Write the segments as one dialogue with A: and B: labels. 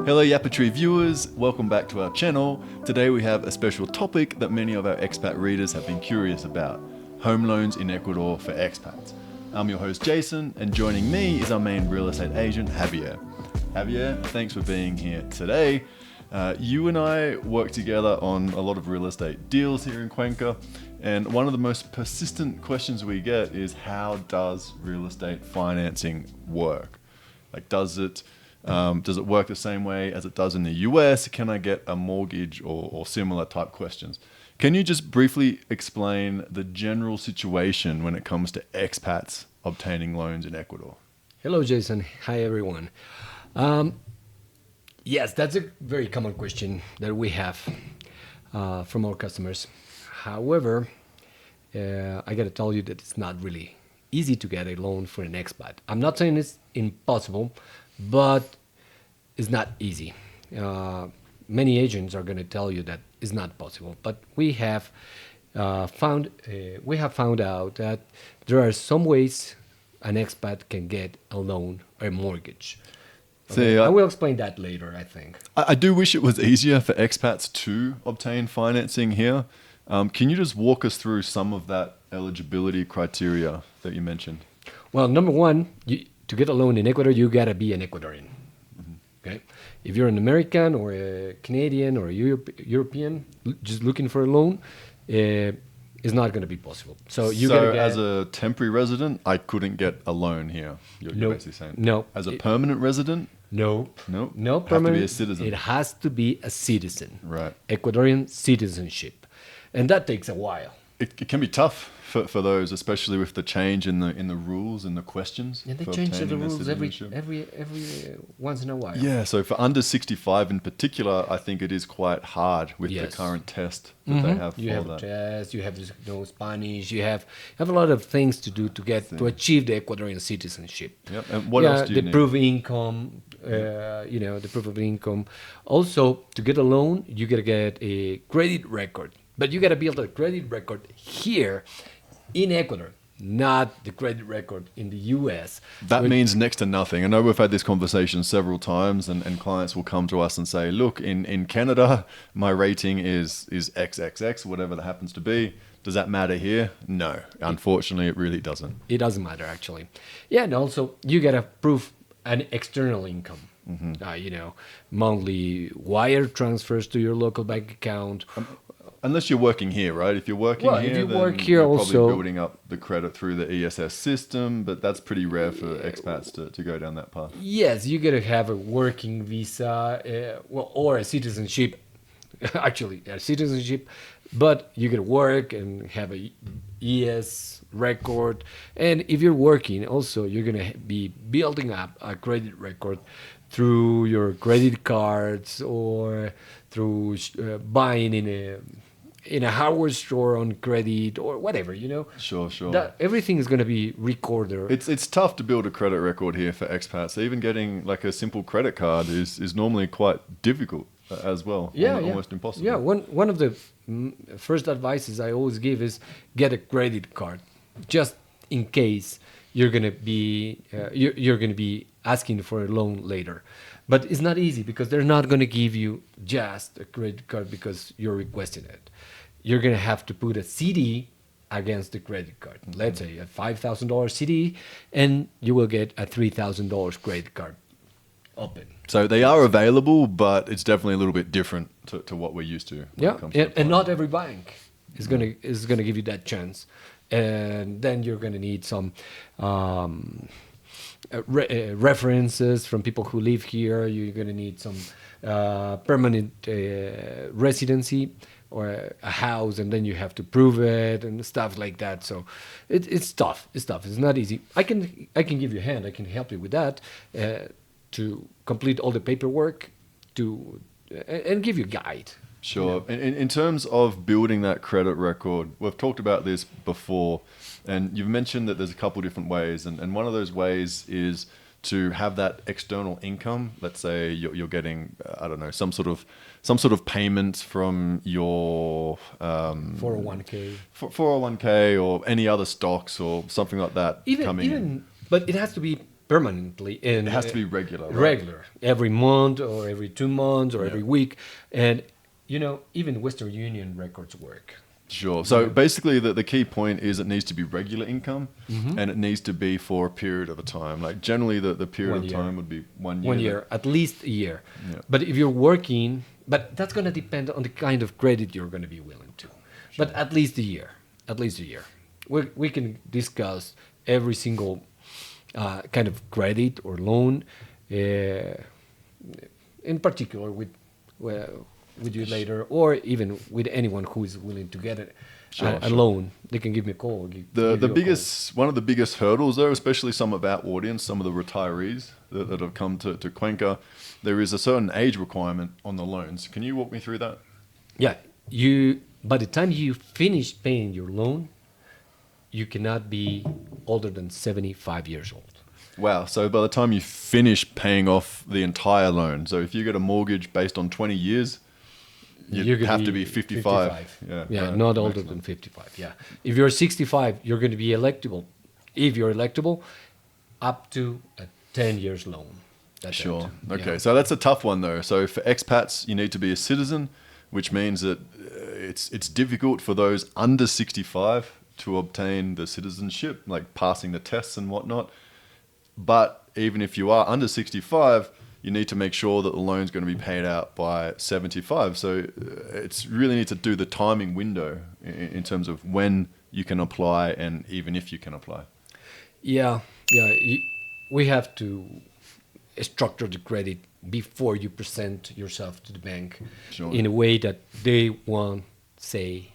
A: Hello YapaTree viewers, welcome back to our channel. Today we have a special topic that many of our expat readers have been curious about: home loans in Ecuador for expats. I'm your host Jason, and joining me is our main real estate agent Xavier. Xavier, thanks for being here today. You and I work together on a lot of real estate deals here in Cuenca, and one of the most persistent questions we get is, how does real estate financing work? Like, does it work the same way as it does in the US? Can I get a mortgage or similar type questions? Can you just briefly explain the general situation when it comes to expats obtaining loans in Ecuador?
B: Hello, Jason. Hi, everyone. Yes, that's a very common question that we have from our customers. However, I got to tell you that it's not really easy to get a loan for an expat. I'm not saying it's impossible, but it's not easy. Many agents are going to tell you that it's not possible, but we have found out that there are some ways an expat can get a loan or a mortgage. Okay? I will explain that later, I think.
A: I do wish it was easier for expats to obtain financing here. Can you just walk us through some of that eligibility criteria that you mentioned?
B: Well, number one, to get a loan in Ecuador, you got to be an Ecuadorian. Okay, if you're an American or a Canadian or a European just looking for a loan, it's not going to be possible. So
A: as a temporary resident, I couldn't get a loan here. You're basically saying
B: no.
A: As a permanent resident,
B: no permanent.
A: Have to be a citizen.
B: It has to be a citizen,
A: right?
B: Ecuadorian citizenship, and that takes a while.
A: It can be tough for those, especially with the change in the rules and the questions.
B: Yeah, they change the rules every once in a while.
A: Yeah, so for under 65 in particular, I think it is quite hard with the current test that they have.
B: You have a test, you have to know Spanish, you have a lot of things to do to achieve the Ecuadorian citizenship.
A: Yep. And what else do you need?
B: Proof of income, the proof of income. Also, to get a loan, you got to get a credit record. But you got to build a credit record here in Ecuador, not the credit record in the US.
A: That means next to nothing. I know we've had this conversation several times, and clients will come to us and say, look, in Canada, my rating is XXX, whatever that happens to be. Does that matter here? No, unfortunately, it really doesn't.
B: It doesn't matter, actually. Yeah, and also you got to prove an external income. Monthly wire transfers to your local bank account.
A: Unless you're working here, right? If you're working here,
B: if you
A: then
B: work here
A: you're
B: also,
A: probably building up the credit through the ESS system, but that's pretty rare for expats to go down that path.
B: Yes, you got to have a working visa or a citizenship. Actually, a citizenship, but you got to work and have a ES record. And if you're working, also, you're going to be building up a credit record through your credit cards or through buying in a hardware store on credit or whatever,
A: Sure.
B: Everything is going to be recorded.
A: It's tough to build a credit record here for expats. Even getting like a simple credit card is normally quite difficult as well. Almost impossible.
B: Yeah, one of the first advices I always give is get a credit card, just in case you're going to be asking for a loan later. But it's not easy because they're not going to give you just a credit card because you're requesting it. You're going to have to put a CD against the credit card. Let's say a $5,000 CD, and you will get a $3,000 credit card open.
A: So they are available, but it's definitely a little bit different to what we're used to.
B: And not every bank is going to give you that chance. And then you're going to need some references from people who live here. You're going to need some permanent residency or a house, and then you have to prove it and stuff like that. So it's tough. It's not easy. I can give you a hand. I can help you with that to complete all the paperwork and give you a guide.
A: Sure. In terms of building that credit record, we've talked about this before, and you've mentioned that there's a couple different ways, and one of those ways is to have that external income. Let's say you're getting, I don't know, some sort of payment from your
B: 401k,
A: 401k or any other stocks or something like that
B: coming in. But it has to be permanently. And
A: It has to be regular, right?
B: regular, every month or every 2 months or
A: Yeah.
B: every week. And, even Western Union records work.
A: Sure. So basically, the key point is it needs to be regular income, and it needs to be for a period of a time. Like generally, the period
B: 1
A: of
B: year.
A: time would be 1 year.
B: 1 year, at least a year.
A: Yeah.
B: But if you're working, but that's going to depend on the kind of credit you're going to be willing to. But at least a year. At least a year. We can discuss every single kind of credit or loan, in particular with you later, or even with anyone who is willing to get a loan. They can give me a call.
A: One of the biggest hurdles, though, especially some of our audience, some of the retirees that have come to Cuenca, there is a certain age requirement on the loans. Can you walk me through that?
B: Yeah, by the time you finish paying your loan, you cannot be older than 75 years old.
A: Wow. So by the time you finish paying off the entire loan, so if you get a mortgage based on 20 years, you have to be 55.
B: Yeah,
A: right,
B: not older
A: maximum.
B: than 55. Yeah. If you're 65, you're going to be electable. If you're electable, up to a 10 years loan. That's
A: Sure.
B: it.
A: Okay.
B: Yeah.
A: So that's a tough one, though. So for expats, you need to be a citizen, which means that it's difficult for those under 65 to obtain the citizenship, like passing the tests and whatnot. But even if you are under 65, you need to make sure that the loan's going to be paid out by 75. So it's really need to do the timing window in terms of when you can apply and even if you can apply.
B: Yeah. We have to structure the credit before you present yourself to the bank in a way that they won't say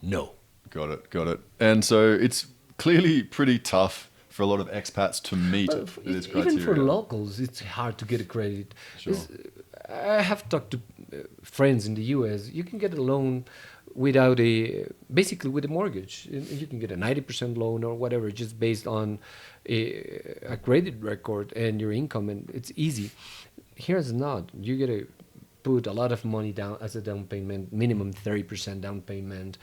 B: no.
A: Got it. And so it's clearly pretty tough for a lot of expats to meet this criteria.
B: Even for locals, it's hard to get a credit.
A: Sure.
B: I have talked to friends in the U.S. You can get a loan without basically with a mortgage. You can get a 90% loan or whatever, just based on a credit record and your income, and it's easy. Here it's not. You get to put a lot of money down as a down payment, minimum 30% down payment,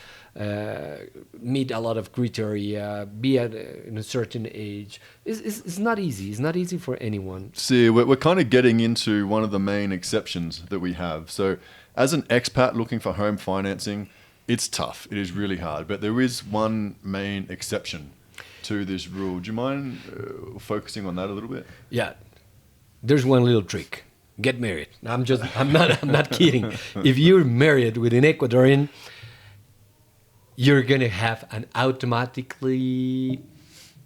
B: meet a lot of criteria, be in a certain age. It's not easy. It's not easy for anyone.
A: See, we're kind of getting into one of the main exceptions that we have. So as an expat looking for home financing, it's tough. It is really hard. But there is one main exception to this rule. Do you mind focusing on that a little bit?
B: Yeah. There's one little trick. Get married. I'm not kidding. If you're married with an Ecuadorian, you're gonna have an automatically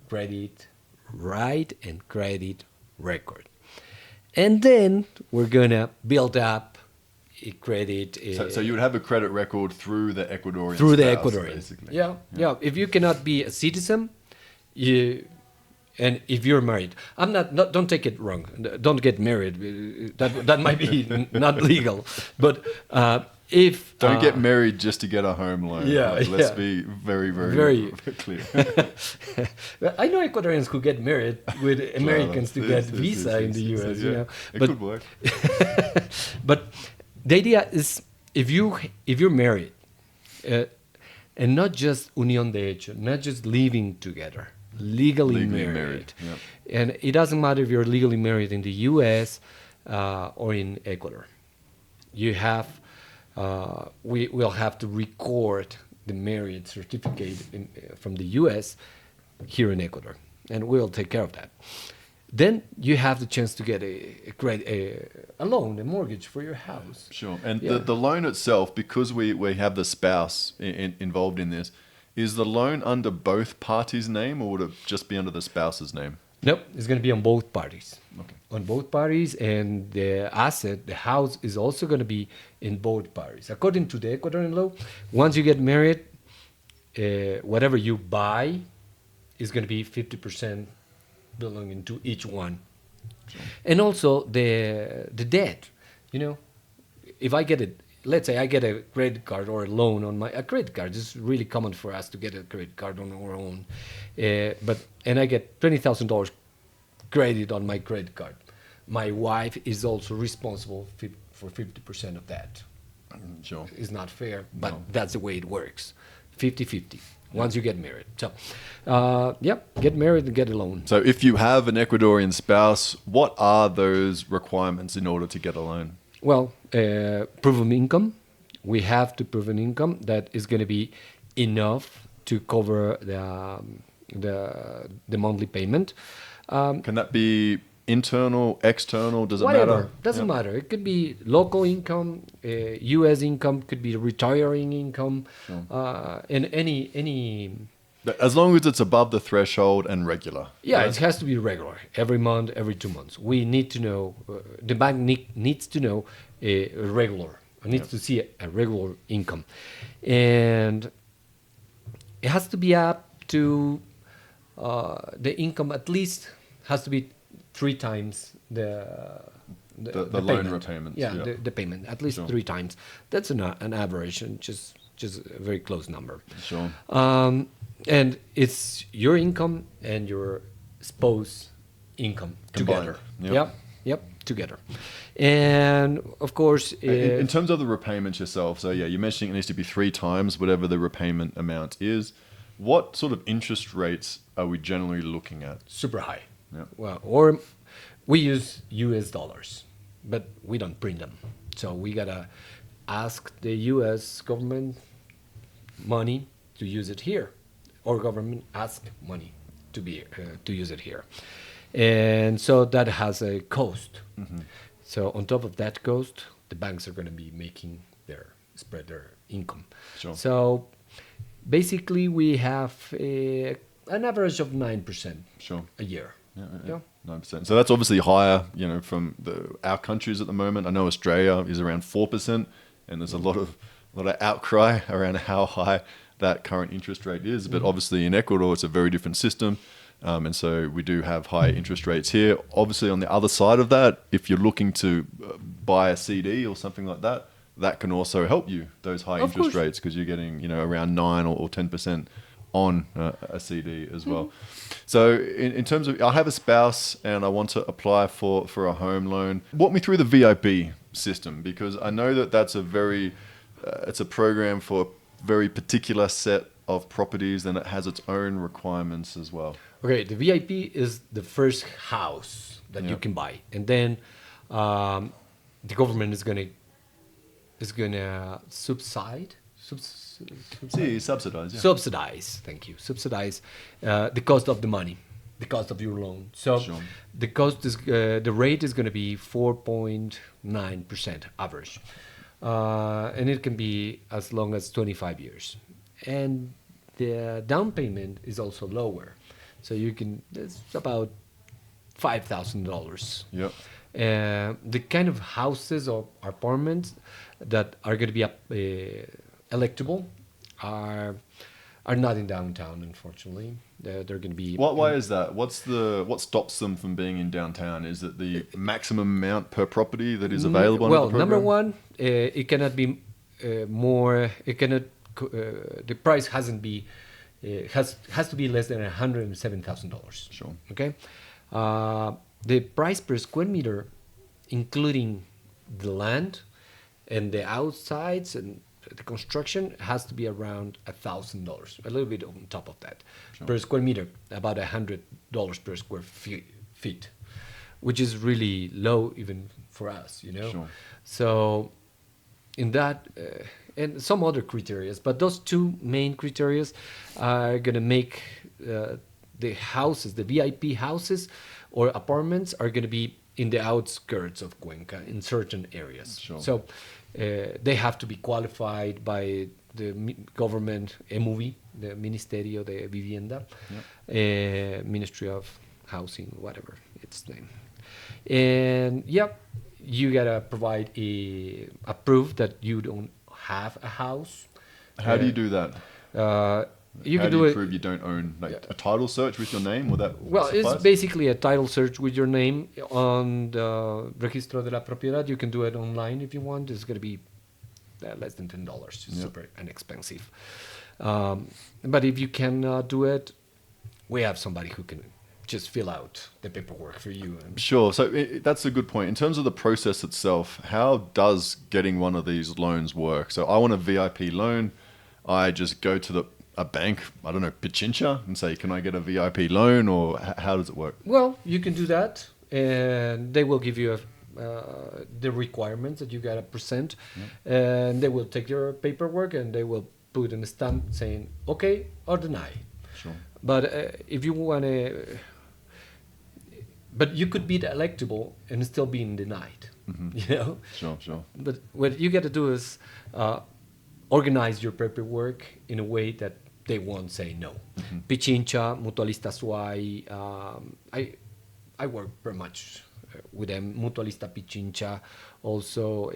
B: credit credit record, and then we're gonna build up a credit.
A: So you would have a credit record through the Ecuadorian.
B: Through the
A: spouse,
B: Ecuadorian.
A: basically.
B: Yeah. If you cannot be a citizen, and if you're married, don't take it wrong. Don't get married. That might be not legal. But if
A: don't get married just to get a home loan. Let's be very, very clear.
B: I know Ecuadorians who get married with Americans to get visa in the US.
A: Yeah. It could work.
B: But the idea is if you're married, and not just unión de hecho, not just living together. Legally married.
A: Yep.
B: And it doesn't matter if you're legally married in the U.S. Or in Ecuador. You have, we will have to record the marriage certificate from the U.S. here in Ecuador, and we'll take care of that. Then you have the chance to get a loan, a mortgage for your house.
A: Sure. And the loan itself, because we have the spouse involved in this, is the loan under both parties' name, or would it just be under the spouse's name?
B: Nope, it's going to be on both parties.
A: Okay.
B: On both parties, and the asset, the house, is also going to be in both parties. According to the Ecuadorian law, once you get married, whatever you buy is going to be 50% belonging to each one.
A: Sure.
B: And also the debt. If I get it, let's say I get a credit card or a loan on a credit card. This is really common for us to get a credit card on our own. And I get $20,000 credit on my credit card. My wife is also responsible for 50% of that.
A: Sure.
B: It's not fair, but that's the way it works. 50-50. once you get married. So, get married and get a loan.
A: So if you have an Ecuadorian spouse, what are those requirements in order to get a loan?
B: Well, proof of income. We have to prove an income that is going to be enough to cover the monthly payment.
A: Can that be internal, external? Does it
B: Whatever.
A: matter?
B: Doesn't matter. It could be local income, U.S. income, could be retiring income, and any.
A: As long as it's above the threshold and regular.
B: Yeah,
A: right?
B: it has to be regular. Every month, every 2 months. We need to know. The bank needs to know a regular. Needs to see a regular income, and it has to be up to the income at least has to be 3 times the
A: loan
B: payment.
A: repayments.
B: Yeah, the payment at least 3 times. That's an average, and just a very close number.
A: Sure.
B: And it's your income and your spouse income
A: Combined.
B: together. Yep, together. And of course,
A: in terms of the repayments yourself, so you're mentioning it needs to be 3 times whatever the repayment amount is. What sort of interest rates are we generally looking at?
B: Super high.
A: Yeah.
B: Well, or we use US dollars, but we don't print them. So we gotta ask the US government money to use it here, or government ask money to use it here, and so that has a cost.
A: Mm-hmm.
B: So on top of that cost, the banks are going to be making spread their income.
A: Sure.
B: So basically, we have an average of 9% a year.
A: Yeah. 9%. So that's obviously higher, from our countries at the moment. I know Australia is around 4%, and there's a lot of outcry around how high that current interest rate is. But obviously in Ecuador, it's a very different system. And so we do have high interest rates here. Obviously, on the other side of that, if you're looking to buy a CD or something like that, that can also help you, those high interest rates, because you're getting around 9 or 10% on a CD as well. So in terms of, I have a spouse and I want to apply for a home loan. Walk me through the VIP system, because I know that's it's a program for a very particular set of properties, and it has its own requirements as well.
B: Okay, the VIP is the first house that you can buy, and then the government is gonna subsidize.
A: Subsidize. Yeah.
B: Subsidize. Thank you. Subsidize the cost of the money, the cost of your loan. So the cost is the rate is going to be 4.9% average, and it can be as long as 25 years, and the down payment is also lower. So it's about $5,000.
A: Yep.
B: The kind of houses or apartments that are going to be electable are not in downtown, unfortunately. They're going to be.
A: Why is that? What stops them from being in downtown? Is it the maximum amount per property that is available?
B: Well,
A: under the
B: number
A: program?
B: one, it cannot be more. It cannot. The price has to be less than $107,000.
A: Sure.
B: Okay. The price per square meter, including the land and the outsides and the construction, has to be around $1,000, a little bit on top of that, per square meter, about $100 per square feet, which is really low even for us,
A: Sure.
B: So in that and some other criteria, but those 2 main criteria are going to make the houses, the VIP houses or apartments, are going to be in the outskirts of Cuenca in certain areas.
A: Sure.
B: So they have to be qualified by the government, MUV, the Ministerio de Vivienda, Ministry of Housing, whatever its name. And you gotta provide a proof that you don't have a house.
A: How do you do that?
B: You
A: How
B: can
A: do
B: do
A: you
B: it.
A: prove you don't own a title search with your name? Will that
B: Well,
A: suffice?
B: it's basically a title search with your name on the Registro de la Propiedad. You can do it online if you want. It's going to be less than $10. It's super inexpensive. But if you cannot do it, we have somebody who can just fill out the paperwork for you.
A: Sure. So that's a good point. In terms of the process itself, how does getting one of these loans work? So I want a VIP loan. I just go to a bank, I don't know, Pichincha, and say, can I get a VIP loan, or how does it work?
B: Well, you can do that, and they will give you the requirements that you gotta present, and they will take your paperwork and they will put in a stamp saying okay or deny.
A: Sure.
B: But if you want to, but you could be electable and still being denied. You know.
A: Sure.
B: But what you got to do is organize your paperwork in a way that they won't say no. Pichincha, Mutualista Suai. I work very much with them. Mutualista Pichincha, also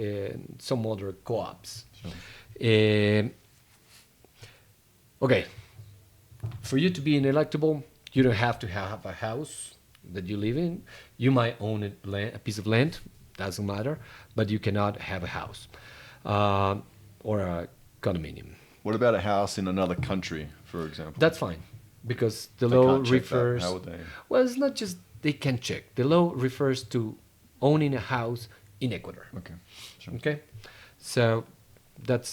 B: some other co-ops.
A: Sure.
B: Okay. For you to be inelectable, you don't have to have a house that you live in. You might own a piece of land, doesn't matter, but you cannot have a house or a condominium.
A: What about a house in another country, for example?
B: That's fine, because the
A: They
B: law
A: can't check that.
B: refers.
A: How would they?
B: Well, it's not just they can check. The law refers to owning a house in Ecuador.
A: Okay. Sure.
B: Okay, so that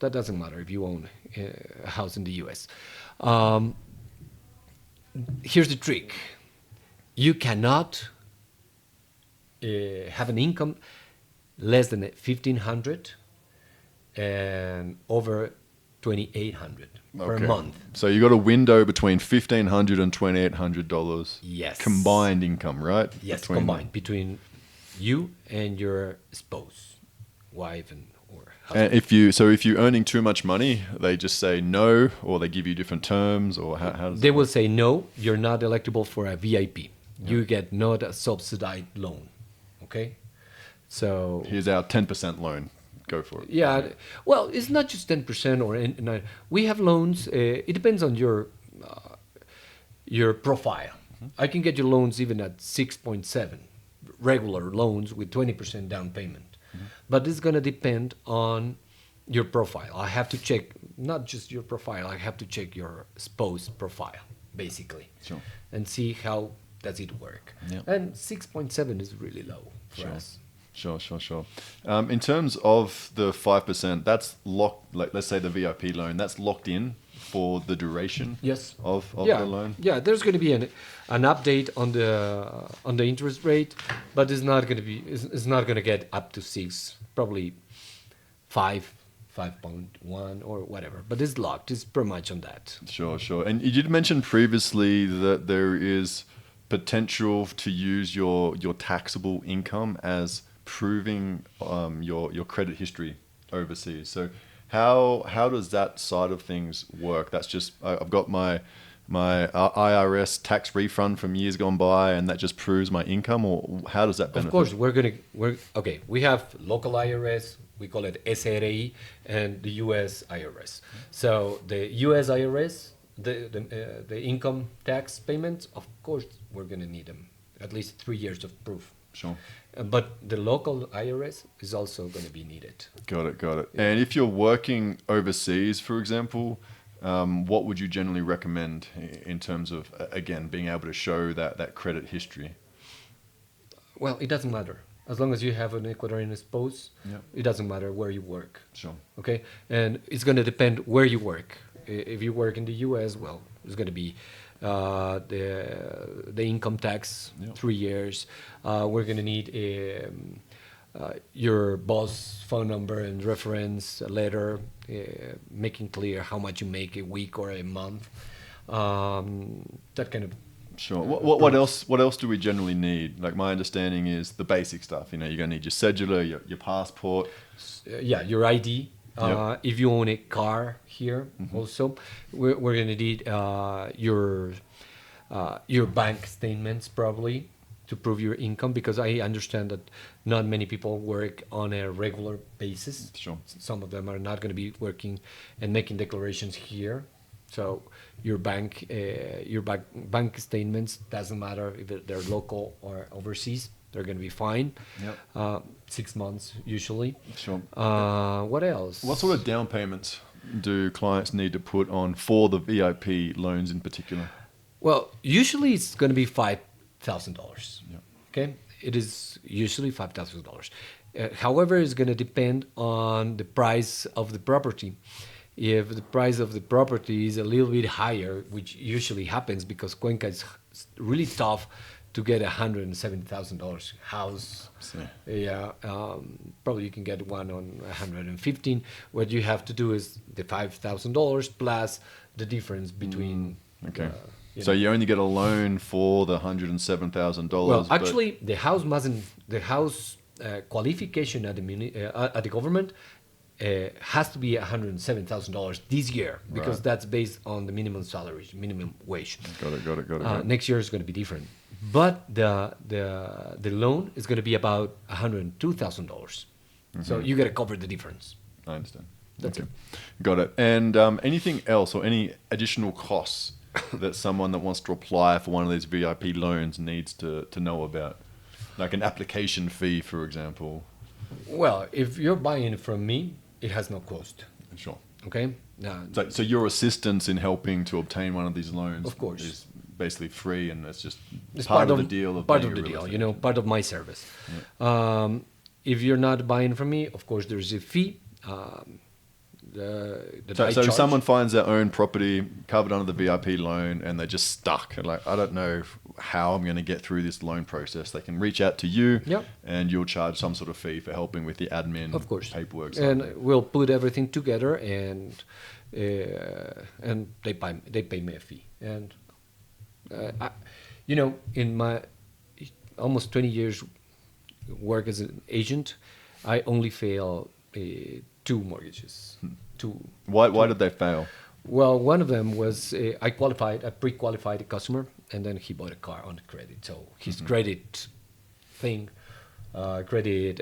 B: doesn't matter if you own a house in the U.S. Here's the trick: you cannot have an income less than 1,500 and over 2,800 per month.
A: So you got a window between $1,500 and $2,800.
B: Yes.
A: Combined income, right?
B: Yes,
A: Between
B: combined between you and your spouse, wife, or husband.
A: And if you're earning too much money, they just say no, or they give you different terms, or how does
B: They will say no, you're not electable for a VIP. You get not a subsidized loan. Okay, so
A: here's our 10% loan. Go for it.
B: yeah, well, it's not just 10% or we have loans. It depends on your profile. I can get you loans even at 6.7, regular loans with 20% down payment. But it's going to depend on your profile. I have to check not just your profile. I have to check your spouse profile, basically,
A: Sure.
B: and see how does it work.
A: Yeah.
B: And 6.7 is really low for us.
A: Sure. In terms of the 5%, that's locked. Like, let's say the VIP loan, that's locked in for the duration.
B: Yes.
A: Of
B: yeah.
A: the loan.
B: Yeah, there's going to be an update on the interest rate, but it's not going to get up to 6, probably 5.1 or whatever. But it's locked. It's pretty much on that.
A: Sure. And you did mention previously that there is potential to use your taxable income as proving your credit history overseas. So how does that side of things work? That's just I've got my IRS tax refund from years gone by, and that just proves my income, or how does that benefit?
B: Of course, we have local IRS, we call it SRE, and the US IRS. So the US IRS, the income tax payments, of course, we're going to need them, at least 3 years of proof.
A: Sure.
B: But the local IRS is also going to be needed.
A: Got it. And if you're working overseas, for example, what would you generally recommend in terms of, again, being able to show that credit history?
B: Well, it doesn't matter. As long as you have an Ecuadorian spouse, it doesn't matter where you work.
A: Sure.
B: Okay? And it's going to depend where you work. If you work in the US, well, it's going to be the income tax, 3 years. We're going to need your boss phone number and reference, a letter, making clear how much you make a week or a month. That kind of.
A: Sure. What else do we generally need? Like, my understanding is the basic stuff. You're going to need your cedula, your passport.
B: Your ID. If you own a car here, also, we're going to need your bank statements probably to prove your income, because I understand that not many people work on a regular basis.
A: Sure.
B: Some of them are not going to be working and making declarations here. So your bank statements, doesn't matter if they're local or overseas, they're going to be fine. 6 months usually.
A: Sure.
B: What else?
A: What sort of down payments do clients need to put on for the VIP loans in particular?
B: Well, usually it's going to be $5,000.
A: Yeah.
B: Okay, it is usually $5,000. However, it's going to depend on the price of the property. if the price of the property is a little bit higher, which usually happens because Cuenca is really tough to get $170,000 house.
A: So,
B: Yeah, probably you can get one on 115. What you have to do is the $5,000 plus the difference between.
A: okay.
B: You
A: So
B: know.
A: you only get a loan for the $107,000.
B: Well, actually, the house mustn't. The house qualification at at the government has to be $107,000 this year because
A: Right.
B: that's based on the minimum salary, minimum wage.
A: Got it.
B: Next year is going to be different, but the loan is going to be about $102,000. So you got to cover the difference.
A: I understand.
B: That's
A: Okay. Got it. And anything else or any additional costs that someone that wants to apply for one of these VIP loans needs to know about? Like an application fee, for example.
B: Well, if you're buying from me, it has no cost.
A: Sure.
B: Okay.
A: So your assistance in helping to obtain one of these loans,
B: Of course.
A: is basically free, and it's just
B: It's
A: part of the deal.
B: Part
A: being
B: of the
A: a real
B: deal,
A: estate
B: you know, part of my service. If you're not buying from me, of course, there's a fee. That I
A: So if
B: charge.
A: someone finds their own property covered under the VIP loan and they're just stuck, and like, I don't know how I'm going to get through this loan process, they can reach out to you,
B: Yep.
A: and you'll charge some sort of fee for helping with the admin,
B: Of course,
A: paperwork.
B: and we'll put everything together, and they pay me a fee. And in my almost 20 years work as an agent, I only failed 2 mortgages.
A: Why did they fail?
B: Well, one of them was I pre-qualified a customer, and then he bought a car on credit. So his credit thing, credit.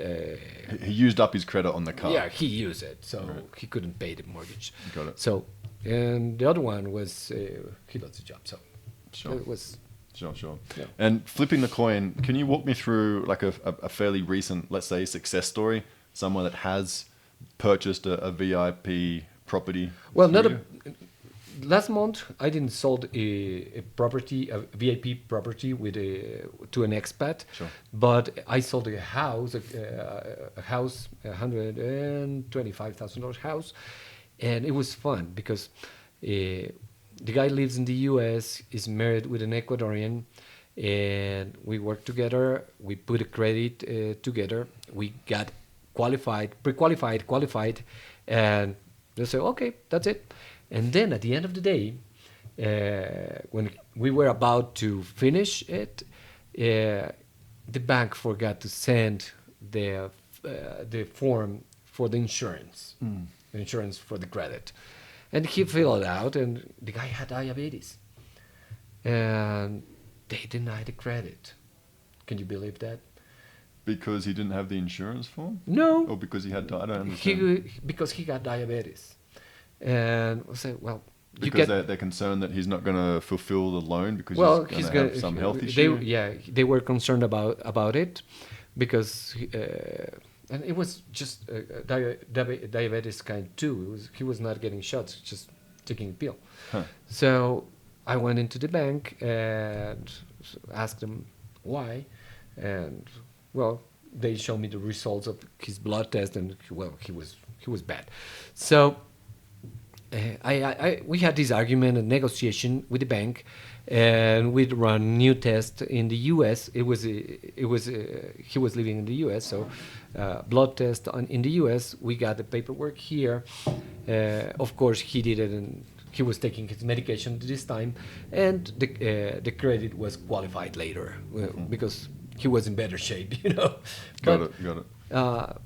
A: He used up his credit on the car.
B: Yeah, he used it, so
A: Right.
B: he couldn't pay the mortgage.
A: Got it.
B: So, and the other one was he lost his job. So
A: Sure.
B: it was.
A: Sure.
B: Yeah.
A: And flipping the coin, can you walk me through like a fairly recent, let's say, success story? Someone that has purchased a VIP property.
B: Well,
A: through you?
B: last month I didn't sold a property, a VIP property to an expat,
A: Sure.
B: but I sold a house, a house, $125,000 house, and it was fun because the guy lives in the U.S., is married with an Ecuadorian, and we worked together. We put a credit together. We got pre-qualified, qualified, and they say, okay, that's it. And then at the end of the day, when we were about to finish it, the bank forgot to send the form for the insurance, the insurance for the credit. And he filled it out, and the guy had diabetes. And they denied the credit. Can you believe that?
A: Because he didn't have the insurance form?
B: No.
A: Or because he had, I don't understand.
B: Because he got diabetes. And I said, well, you
A: Because
B: get...
A: they're concerned that he's not going to fulfill the loan because he's going to have some health
B: they,
A: issue?
B: Yeah, they were concerned about it because... and it was just diabetes kind 2. He was not getting shots, just taking a pill.
A: Huh.
B: So I went into the bank and asked them why, and well, they showed me the results of his blood test, and he was bad. So we had this argument and negotiation with the bank, and we'd run new test in the U.S. He was living in the U.S., so blood test in the U.S. We got the paperwork here. Of course, he did it, and he was taking his medication this time, and the credit was qualified later because he was in better shape, you know.
A: Got it.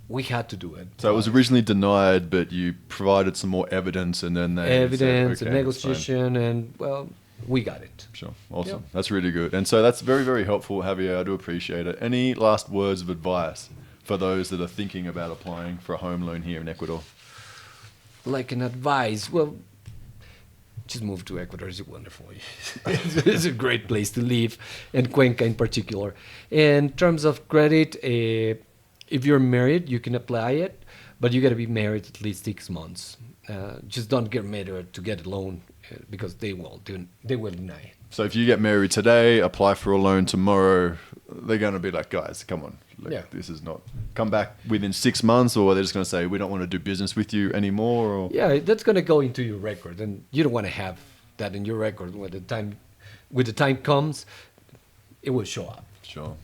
B: We had to do it.
A: So it was originally denied, but you provided some more evidence, and then they
B: Evidence,
A: said,
B: and
A: okay, that's fine.
B: negotiation, and well, we got it.
A: Sure. Awesome.
B: Yeah.
A: That's really good. And so that's very, very helpful, Javier. I do appreciate it. Any last words of advice for those that are thinking about applying for a home loan here in Ecuador?
B: Like an advice, well, just move to Ecuador. It's wonderful. It's a great place to live, and Cuenca in particular. In terms of credit, if you're married, you can apply it, but you got to be married at least 6 months. Just don't get married to get a loan because they will deny it.
A: So if you get married today, apply for a loan tomorrow, they're going to be like, guys, come on. This is not... Come back within 6 months, or they're just going to say, we don't want to do business with you anymore? Or...
B: Yeah, that's going to go into your record, and you don't want to have that in your record. When the time comes, it will show up.
A: Sure.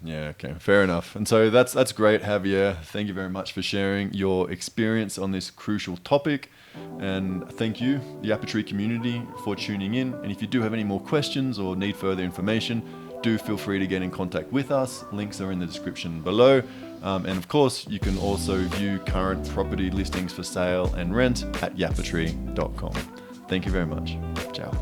A: Yeah, okay, fair enough. And so that's great, Javier. Thank you very much for sharing your experience on this crucial topic. And thank you, the YapaTree community, for tuning in. And if you do have any more questions or need further information, do feel free to get in contact with us. Links are in the description below. And of course, you can also view current property listings for sale and rent at yapatree.com. Thank you very much. Ciao.